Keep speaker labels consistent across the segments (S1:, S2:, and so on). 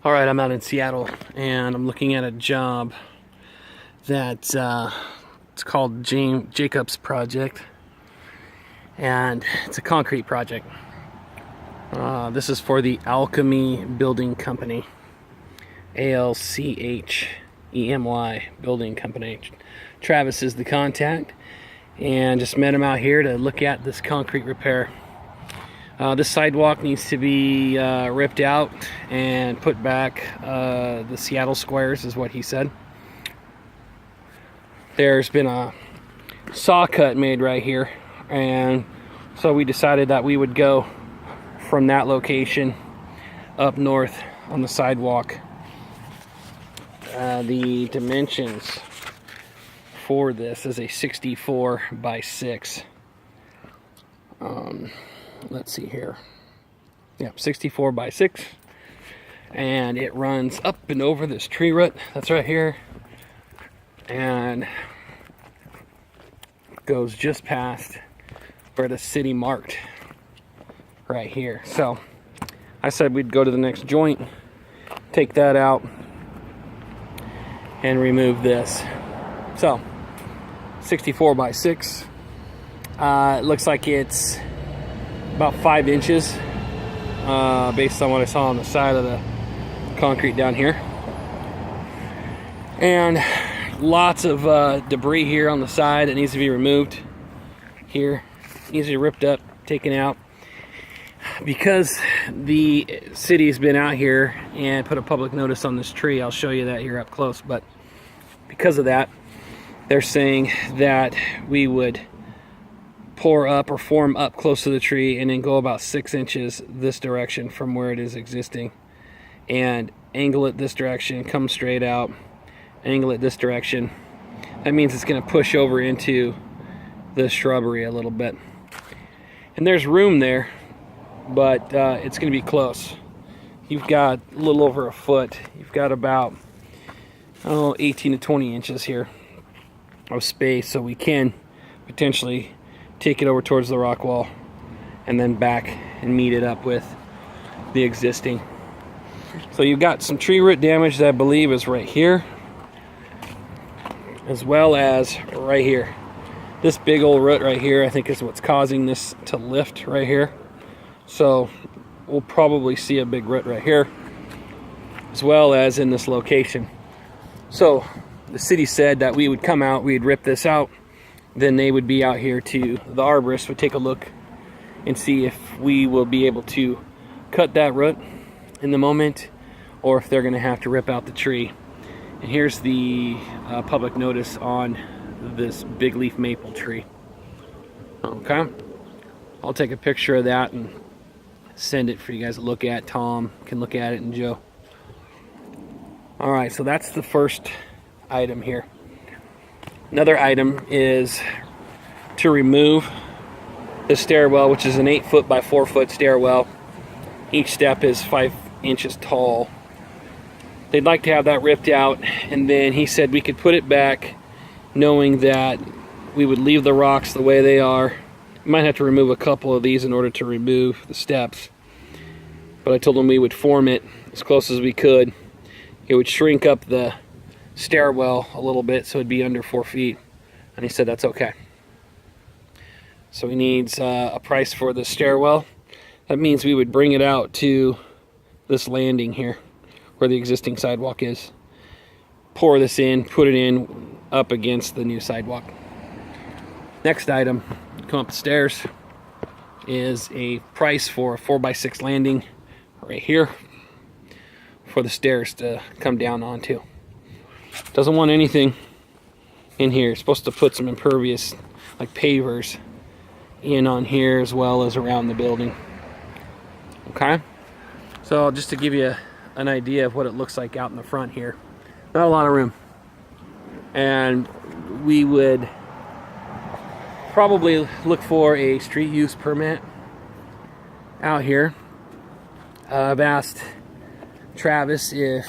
S1: Alright, I'm out in Seattle and I'm looking at a job that it's called Jacobs Project, and it's a concrete project. This is for the Alchemy Building Company, ALCHEMY Building Company. Travis is the contact, and just met him out here to look at this concrete repair. This sidewalk needs to be ripped out and put back the Seattle squares, is what he said. There's been a saw cut made right here, and so we decided that we would go from that location up north on the sidewalk. The dimensions for this is a 64 by 6. Let's see here. Yeah, 64 by 6. And it runs up and over this tree root that's right here, and goes just past where the city marked right here. So I said we'd go to the next joint, take that out, and remove this. So 64 by 6. It looks like it's about 5 inches based on what I saw on the side of the concrete down here. And lots of debris here on the side that needs to be removed. Here needs to be ripped up, taken out, because the city's been out here and put a public notice on this tree. I'll show you that here up close. But because of that, they're saying that we would pour up or form up close to the tree and then go about 6 inches this direction from where it is existing, and angle it this direction, come straight out, angle it this direction. That means it's going to push over into the shrubbery a little bit, and there's room there, but it's going to be close. You've got a little over a foot. You've got about 18 to 20 inches here of space, so we can potentially take it over towards the rock wall and then back and meet it up with the existing. So you've got some tree root damage that I believe is right here, as well as right here. This big old root right here, I think, is what's causing this to lift right here. So we'll probably see a big root right here, as well as in this location. So the city said that we would come out, we'd rip this out, then they would be out here to, the arborist would take a look and see if we will be able to cut that root in the moment, or if they're going to have to rip out the tree. And here's the public notice on this big leaf maple tree. Okay, I'll take a picture of that and send it for you guys to look at. Tom can look at it, and Joe. All right, so that's the first item here. Another item is to remove the stairwell, which is an 8 foot by 4 foot stairwell. Each step is 5 inches tall. They'd like to have that ripped out, and then he said we could put it back, knowing that we would leave the rocks the way they are. We might have to remove a couple of these in order to remove the steps, but I told him we would form it as close as we could. It would shrink up the stairwell a little bit so it'd be under 4 feet, and he said that's okay. So he needs a price for the stairwell. That means we would bring it out to this landing here where the existing sidewalk is, pour this in, put it in up against the new sidewalk. Next item, come up the stairs, is a price for a 4 by 6 landing right here for the stairs to come down onto. Doesn't want anything in here. It's supposed to put some impervious, like pavers, in on here as well as around the building. Okay, so just to give you an idea of what it looks like out in the front here, not a lot of room, and we would probably look for a street use permit out here. I've asked Travis if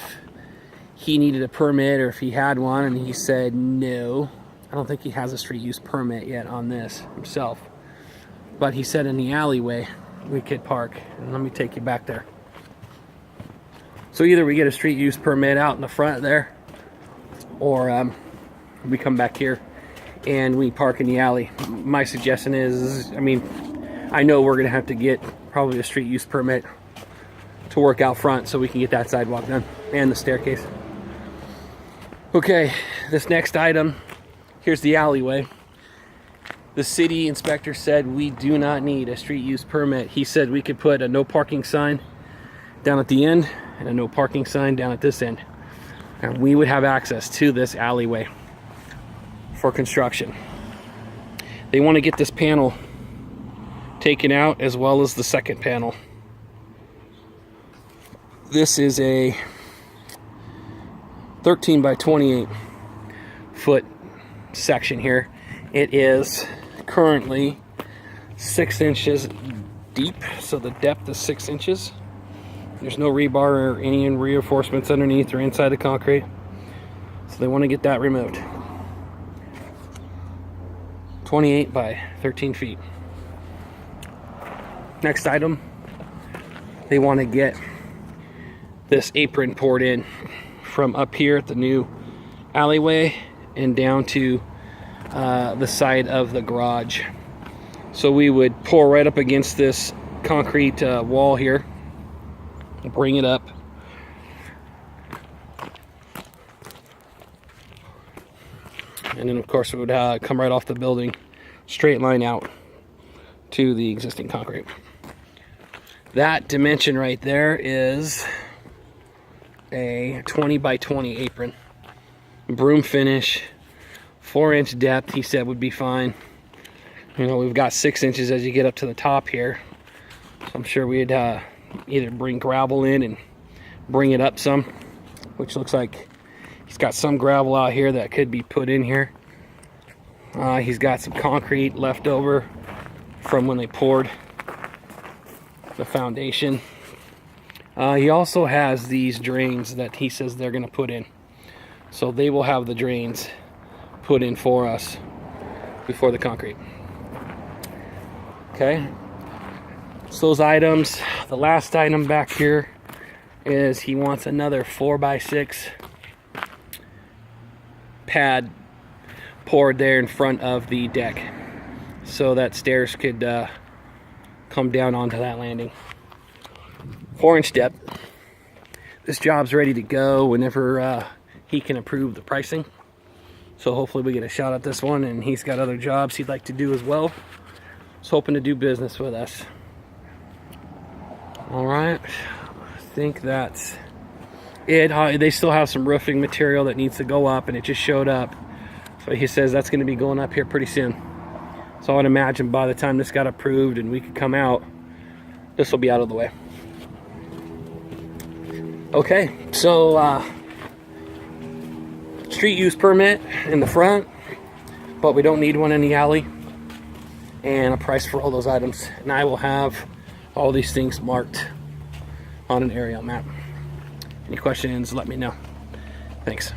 S1: he needed a permit or if he had one, and he said no. I don't think he has a street use permit yet on this himself, but he said in the alleyway we could park, and let me take you back there. So either we get a street use permit out in the front there, or we come back here and we park in the alley. My suggestion is, I mean, I know we're gonna have to get probably a street use permit to work out front so we can get that sidewalk done and the staircase. Okay, this next item, here's the alleyway. The city inspector said we do not need a street use permit. He said we could put a no parking sign down at the end and a no parking sign down at this end, and we would have access to this alleyway for construction. They want to get this panel taken out as well as the second panel. This is a 13 by 28 foot section here. It is currently 6 inches deep, so the depth is 6 inches. There's no rebar or any reinforcements underneath or inside the concrete, so they want to get that removed. 28 by 13 feet. Next item, they want to get this apron poured in from up here at the new alleyway and down to the side of the garage. So we would pour right up against this concrete wall here, bring it up, and then of course it would come right off the building, straight line out to the existing concrete. That dimension right there is a 20 by 20 apron, broom finish, 4-inch depth. He said would be fine. You know, we've got 6 inches as you get up to the top here, so I'm sure we'd either bring gravel in and bring it up some, which looks like he's got some gravel out here that could be put in here. He's got some concrete left over from when they poured the foundation. He also has these drains that he says they're going to put in, so they will have the drains put in for us before the concrete. Okay, so those items. The last item back here is he wants another 4x6 pad poured there in front of the deck so that stairs could come down onto that landing. 4-inch depth. This job's ready to go whenever he can approve the pricing. So hopefully we get a shot at this one, and he's got other jobs he'd like to do as well. He's hoping to do business with us. All right, I think that's it. They still have some roofing material that needs to go up, and it just showed up. So he says that's going to be going up here pretty soon. So I would imagine by the time this got approved and we could come out, this will be out of the way. Okay, so street use permit in the front, but we don't need one in the alley, and a price for all those items. And I will have all these things marked on an aerial map. Any questions, let me know. Thanks.